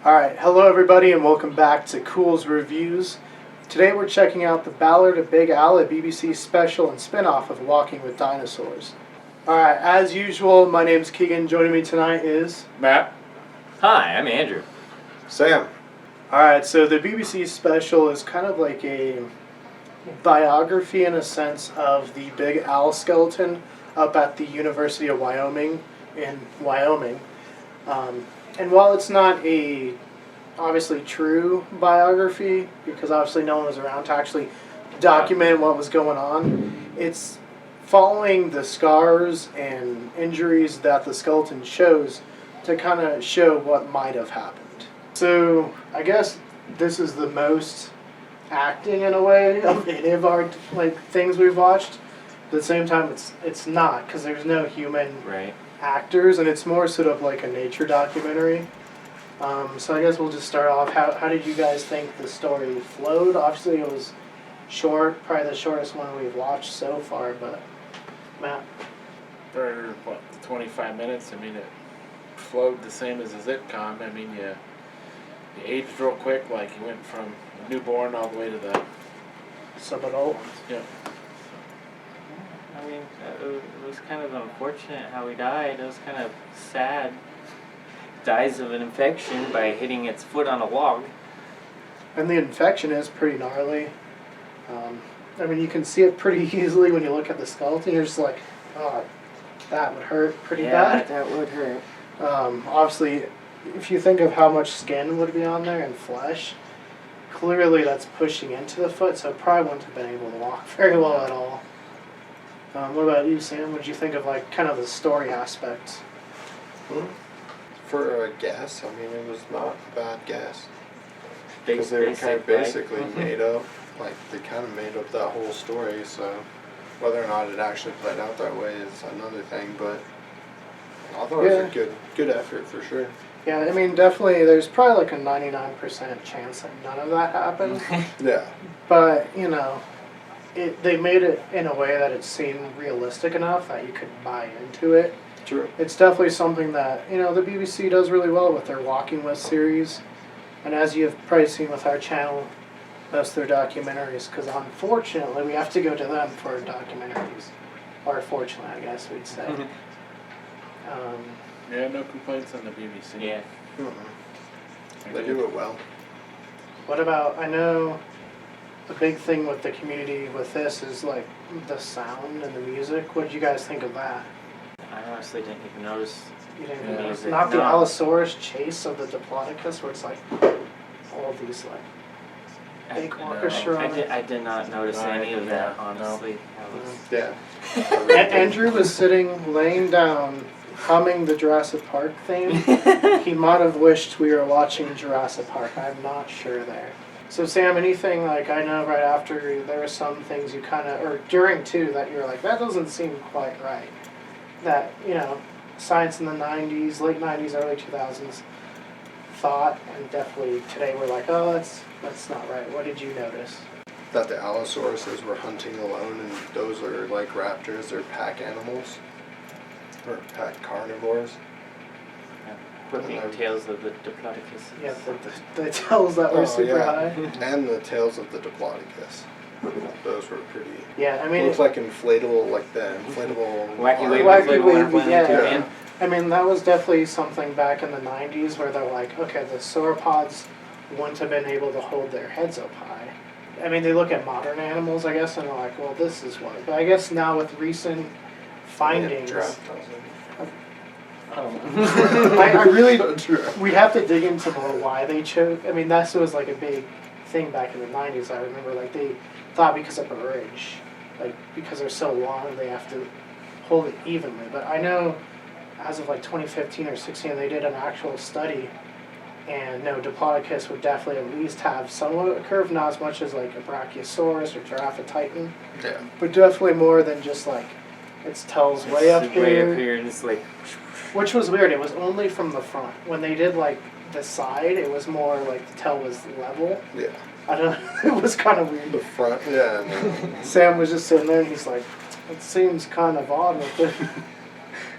Alright, hello everybody and welcome back to Culz Reviews. Today we're checking out the Ballad of Big Al, a BBC special and spin-off of Walking with Dinosaurs. Alright, as usual, my name's Keegan. Joining me tonight is... Matt. Hi, I'm Andrew. Sam. Alright, so the BBC special is kind of like a biography in a sense of the Big Al skeleton up at the University of Wyoming in Wyoming. And while it's not a obviously true biography, because obviously no one was around to actually document what was going on, it's following the scars and injuries that the skeleton shows to kind of show what might have happened. So I guess this is the most acting in a way of any of our things we've watched. At the same time, it's not, because there's no human actors, and it's more sort of like a nature documentary. So I guess we'll just start off. How did you guys think the story flowed? Obviously it was short, probably the shortest one we've watched so far, but Matt? For, 25 minutes? I mean, it flowed the same as a sitcom. I mean, you aged real quick, like you went from newborn all the way to the... Sub-adult? Yeah. I mean, it was kind of unfortunate how he died. It was kind of sad. Dies of an infection by hitting its foot on a log. And the infection is pretty gnarly. I mean, you can see it pretty easily when you look at the skeleton. You're just like, oh, that would hurt pretty bad. Yeah, that would hurt. Obviously, if you think of how much skin would be on there and flesh, clearly that's pushing into the foot, so it probably wouldn't have been able to walk very well at all. What about you, Sam? What did you think of kind of the story aspects? For a guess, I mean, it was not a bad guess. Big Because they were kind of basically right? made up, they kind of made up that whole story, so whether or not it actually played out that way is another thing, but I thought it was a good effort for sure. Yeah, I mean, definitely, there's probably like a 99% chance that none of that happened. Yeah. But, they made it in a way that it seemed realistic enough that you could buy into it. True. It's definitely something that, the BBC does really well with their Walking With series. And as you've probably seen with our channel, most of their documentaries, because unfortunately we have to go to them for documentaries. Or fortunately, I guess we'd say. Yeah, no complaints on the BBC. Yeah. They do it well. What about, I know the big thing with the community with this is the sound and the music. What did you guys think of that? I honestly didn't even notice. You didn't the notice? music. Not the No. Allosaurus chase of the Diplodocus, where it's all these big orchestra. I did not notice any of that, honestly. Yeah. Andrew was sitting, laying down, humming the Jurassic Park theme. He might have wished we were watching Jurassic Park. I'm not sure there. So Sam, anything I know right after there were some things you kind of, or during too, that you're like, that doesn't seem quite right. That, science in the 90s, late 90s, early 2000s thought, and definitely today we're like, oh, that's not right. What did you notice? That the Allosauruses were hunting alone, and those are like raptors, they're pack animals. Or pack carnivores. Whipping tails of the Diplodocus. Yeah, the tails that were super high. And the tails of the Diplodocus. Those were pretty... Yeah, I mean... It looked like inflatable, like the inflatable... Wacky wavy, yeah. Yeah. I mean, that was definitely something back in the 90s where they're like, okay, the sauropods wouldn't have been able to hold their heads up high. I mean, they look at modern animals, I guess, and they're like, well, this is what... But I guess now with recent findings... I really... We have to dig into more why they chose... I mean, that was a big thing back in the 90s. I remember, they thought because of a ridge. Because they're so long, they have to hold it evenly. But I know, as of 2015 or 16, they did an actual study. And no, Diplodocus would definitely at least have somewhat of a curve, not as much as a Brachiosaurus or Giraffatitan. Yeah. But definitely more than just its tail's way up here. Way up here, and it's Which was weird. It was only from the front. When they did the side, it was more the tail was level. Yeah. I don't know. It was kind of weird. The front, yeah. Sam was just sitting there and he's like, it seems kind of odd with it.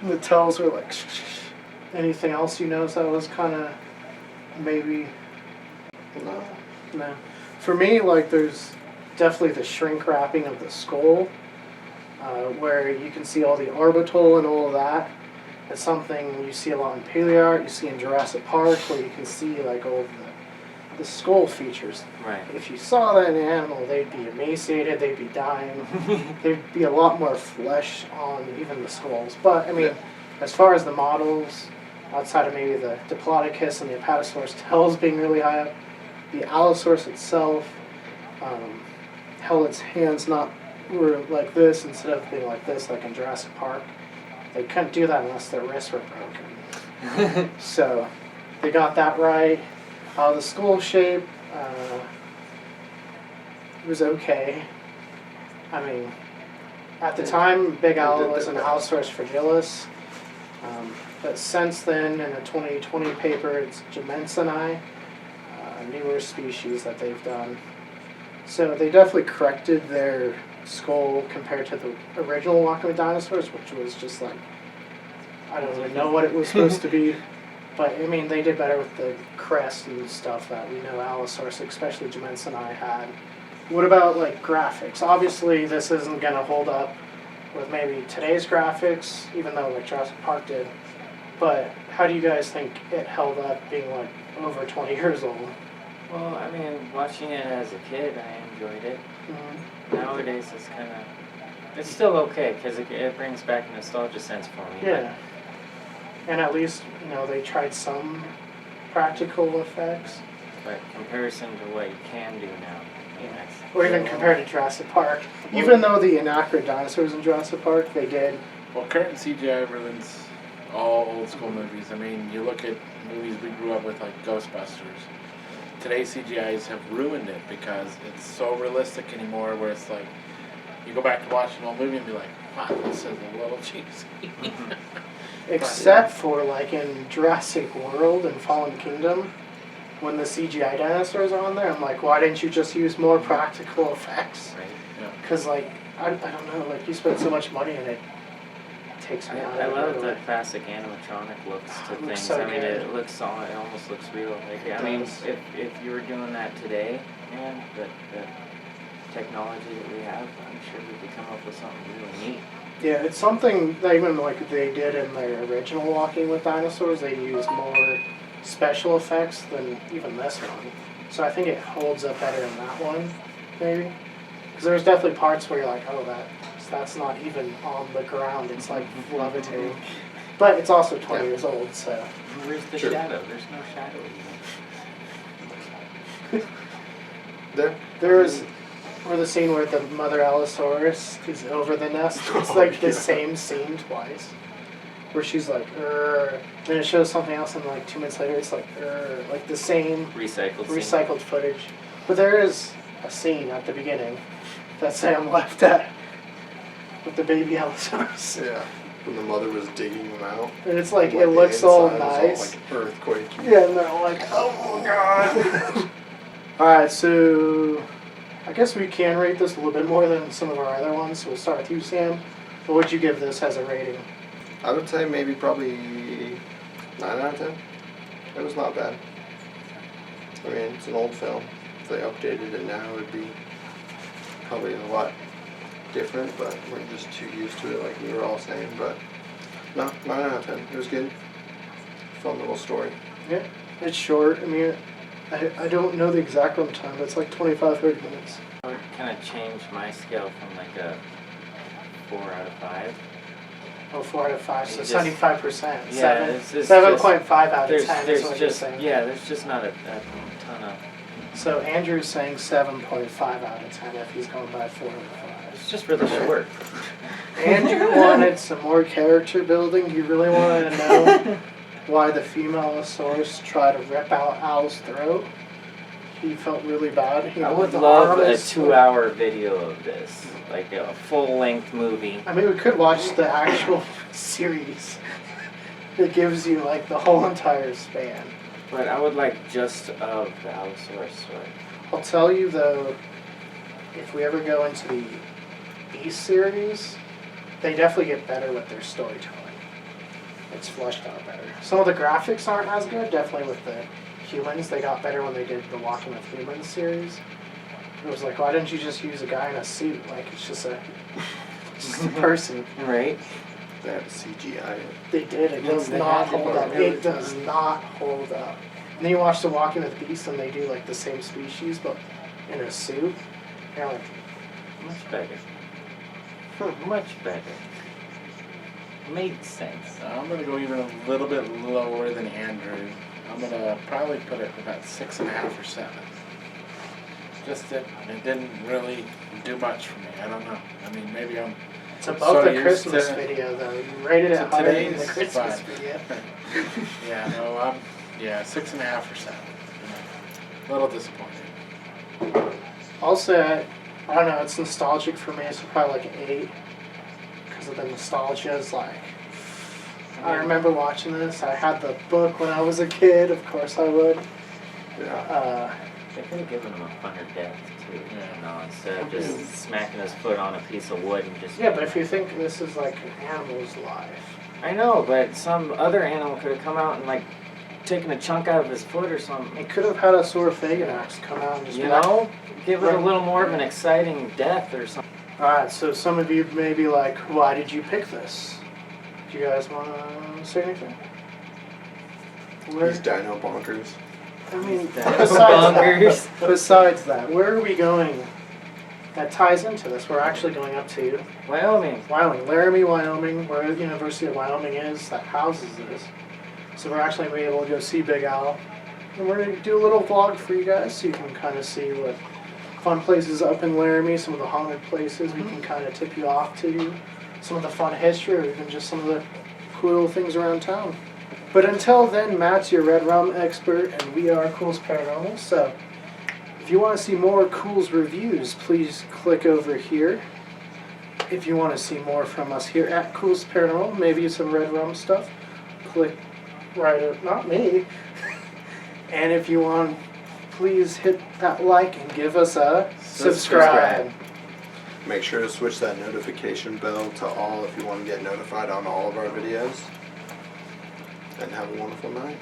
And the tails were Anything else you noticed that was kind of maybe. No. No. For me, like, there's definitely the shrink wrapping of the skull, where you can see all the orbital and all of that. It's something you see a lot in paleo, you see in Jurassic Park, where you can see, like, all of the skull features. Right. If you saw that in an animal, they'd be emaciated, they'd be dying. There'd be a lot more flesh on even the skulls. But, I mean, as far as the models, outside of maybe the Diplodocus and the Apatosaurus tails being really high up, the Allosaurus itself held its hands were like this instead of being like this, like in Jurassic Park. They couldn't do that unless their wrists were broken. So they got that right. The skull shape was okay. I mean, at the time, Big Al was an Allosaurus fragilis. But since then, in a 2020 paper, it's Gemensini, a newer species that they've done. So they definitely corrected their skull compared to the original Walking with Dinosaurs, which was just like, I don't even know what it was supposed to be. But, I mean, they did better with the crest and stuff that we know Allosaurus, especially Gemensini, had. What about, like, graphics? Obviously, this isn't going to hold up with maybe today's graphics, even though, like, Jurassic Park did. But how do you guys think it held up being, like, over 20 years old? Well, I mean, watching it as a kid, I enjoyed it. Mm-hmm. Nowadays, it's kind of... It's still okay, because it brings back a nostalgia sense for me. Yeah. And at least, you know, they tried some practical effects. But comparison to what you can do now, Or even compared to Jurassic Park. Even though the inaccurate dinosaurs in Jurassic Park, they did. Well, current CGI ruins all old school movies. I mean, you look at movies we grew up with, like Ghostbusters. Today's CGIs have ruined it because it's so realistic anymore, where it's like, you go back to watch an old movie and be like, wow, this is a little cheesy. Except for, like, in Jurassic World and Fallen Kingdom, when the CGI dinosaurs are on there, I'm like, why didn't you just use more practical effects? Right. Because, like, I don't know, like, you spend so much money and it takes me out I of it. love the classic animatronic looks to It looks things. so I mean, good. it almost looks real. Like, It I mean, does. if you were doing that today, man, the technology that we have, I'm sure we could come up with something really neat. Yeah, it's something that even, like, they did in their original Walking with Dinosaurs. They used more special effects than even this one. So I think it holds up better in that one, maybe. Because there's definitely parts where you're like, oh, that's not even on the ground. It's like levitating. But it's also 20 years old, so. Where's the Sure. shadow? There's no shadow even. There's or the scene where the mother Allosaurus is over the nest. It's like the same scene twice. Where she's like, then it shows something else, and like 2 minutes later, it's like, like the same Recycled scene. footage. But there is a scene at the beginning that Sam left at with the baby Allosaurus. Yeah. When the mother was digging them out. And it's like, the it looks all inside was nice. all, like, earthquake. Yeah, and they're like, oh god. Alright, so I guess we can rate this a little bit more than some of our other ones. So we'll start with you, Sam. What would you give this as a rating? I would say maybe probably 9 out of 10. It was not bad. I mean, it's an old film. If they updated it now, it would be probably a lot different, but we're just too used to it, like we were all saying. But no, 9 out of 10. It was good. Fun little story. Yeah, it's short. I mean, I don't know the exact runtime, but it's like 25-30 minutes. I would kind of change my scale from like a 4 out of 5. Oh, 4 out of 5, so You just- 75%. Yeah, it's just- 7.5 out of There's 10 is what you're just saying. yeah, there's just not a ton of. So Andrew's saying 7.5 out of 10 if he's going by 4 out of 5. It's just really short. Andrew wanted some more character building. He really wanted to know why the female Allosaurus tried to rip out Al's throat. He felt really bad. He I wanted would the love a arms. 2-hour video of this, like a full-length movie. I mean, we could watch the actual series. It gives you like the whole entire span. But I would like just of the Allosaurus story. I'll tell you though, if we ever go into the Beast series, they definitely get better with their storytelling. It's fleshed out better. Some of the graphics aren't as good, definitely with the humans. They got better when they did the Walking with Humans series. It was like, why didn't you just use a guy in a suit? Like, it's just a person. Right? They had to CGI it. They did. It No, does they not had to, hold but up. it It was- does not hold up. And then you watch the Walking with Beasts and they do like the same species but in a suit. And you're like, Much better. Much better. Made sense. I'm gonna go even a little bit lower than Andrew. I'm gonna probably put it about 6.5 or 7. Just it didn't really do much for me. I don't know. I mean, maybe I'm it's above So the used Christmas to- video though. You rated it to higher than the today's Christmas vibe. video. yeah, no, I'm 6.5 or 7. A little disappointed. Also, I don't know, it's nostalgic for me, so probably like an 8. Because of the nostalgia is like, I remember watching this. I had the book when I was a kid, of course I would. Yeah. They could have given him a funner death too. Yeah. You know, instead of just smacking his foot on a piece of wood and just. Yeah, but if you think this is like an animal's life. I know, but some other animal could have come out and like taken a chunk out of his foot or something. It could have had a Saurophaganax come out and just You be like, know, give it a little more of an exciting death or something. Alright, so some of you may be like, why did you pick this? Do you guys want to say anything? These dino bonkers. I mean, Bonkers. besides that, where are we going that ties into this? We're actually going up to Wyoming. Wyoming, Laramie, Wyoming, where the University of Wyoming is, that houses this. So we're actually going to be able to go see Big Al. And we're going to do a little vlog for you guys so you can kind of see what fun places up in Laramie, some of the haunted places we can kind of tip you off to, some of the fun history, or even just some of the cool little things around town. But until then, Matt's your Red Rum expert, and we are Culz Paranormal. So if you want to see more Culz reviews, please click over here. If you want to see more from us here at Culz Paranormal, maybe some Red Rum stuff, click right up, not me. And if you want, please hit that like and give us a subscribe. Make sure to switch that notification bell to all if you want to get notified on all of our videos. And have a wonderful night.